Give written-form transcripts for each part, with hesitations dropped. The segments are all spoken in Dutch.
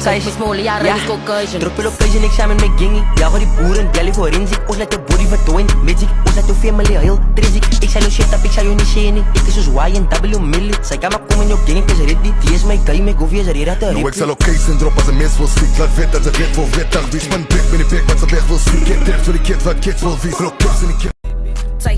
Zij is smolen, ja, run is Caucasian. Drop je location, ik samen met Gingy. Ja, gooi die boeren, belly forensic. Ons laat de body vertooien, magic. Ons laat de family heel triziek. Ik zei no shit up, ik zei jou niet zien. Ik is dus Y en W milli. Zij kan maar komen in jouw gang, ik is ready. Die is mijn guy, mijn goofie is er te No, ik zal location drop als een mens wil ziek. Laat vet dat ze vet voor vet. Dan wie man bek, ben ik bek, wat ze weg wil zien. Get deaf, voor die kid, wat kids wil vies. Rock kids in die kid. Zij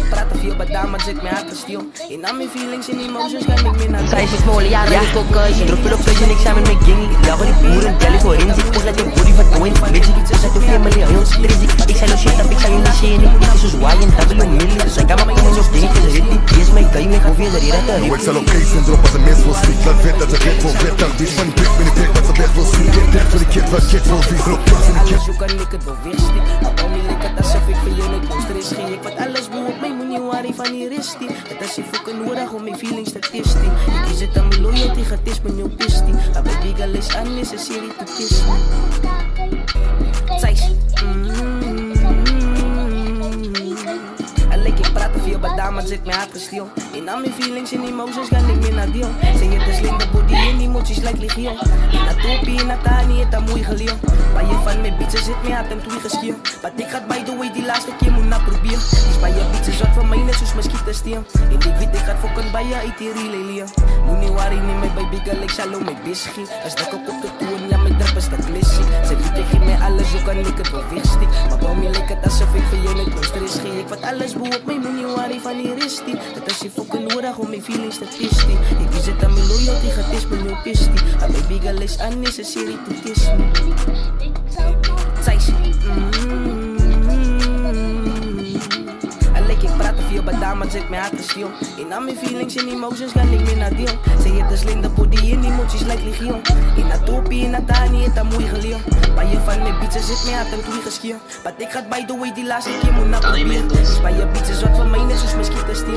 praten veel, maar dame zit mij hard te stil. In al mijn feelings en emotions ga ik meer naar zij is smolen, ja, run is Caucasian. Drop je location, ik samen met Gingy. Ja, gooi die boeren, belly forensic. Ons laat de body vertooien, magic. Ons laat de family heel triziek. Ik zei no shit up, ik zei jou niet zien. Ik is dus Y en W milli. Zij kan maar komen in jouw gang, ik is ready. Die is mijn guy, mijn goofie is er te No, ik zal location drop als een mens wil ziek. Laat vet dat ze vet voor vet. Dan wie man bek, ben ik bek, wat ze weg wil zien. Get deaf, voor die kid, wat kids wil vies. Rock kids in die kid. Alles hoe kan ik het wel wegstik. Maar om je lekker alsof ik voor jou niet kost. Er is geen ik wat alles boe op mij, moet niet worry van die restie. Dat als je fucking nodig om mijn feelings te testen. Ik kies het aan mijn loyalty, gaat is met jouw pistie. Maar bij die gal is unnecessary to kiss me. Zij ik praat te veel, maar dame zit mij hard gestil. In al mijn feelings en emotions ga ik meer naar deel. Zij het is slim, de body en emoties lijkt legio. In dat topie, in dat tani, het aan mooi geleel. Bij je van mijn bitches zit mij hard en twee geschiel. Maar ik ga by the way die laatste keer moet naar proberen. Dus bij je bitches wat van mij net zoals mijn schieten steel. En ik weet ik ga fokken bij je uit die relay leer. Moet niet worry, neem mij bij big girl, ik zal om mijn bisgie. Als dat ook op de toer, ja mijn drap is dat klissie. Zij weet tegen mij alles, zo kan ik het wel wegstik. Maar bij mij lijkt het alsof ik voor je net kost. Er is geen ik wat alles boe op mij, moet niet worry van die restie. Dat als je fokken nodig om mijn feelings te testen. Ik kies het aan mijn loyalty, gaat is met jouw pistie. Maar bij big girl is unnecessary to kiss me. Zij ik praat te veel, maar dame zit mij hard te stil. In al mijn feelings en emotions ga ik meer naar deel. Zij het is slim, de body en emoties lijkt legio. In dat topie, in dat tani, het aan mooi geleel. Bij je van mijn bitches zit mij hard en twee geschiel. Maar ik ga by the way die laatste keer moet naar proberen. Dus bij je bitches wat van mij net zoals mijn schieten steel.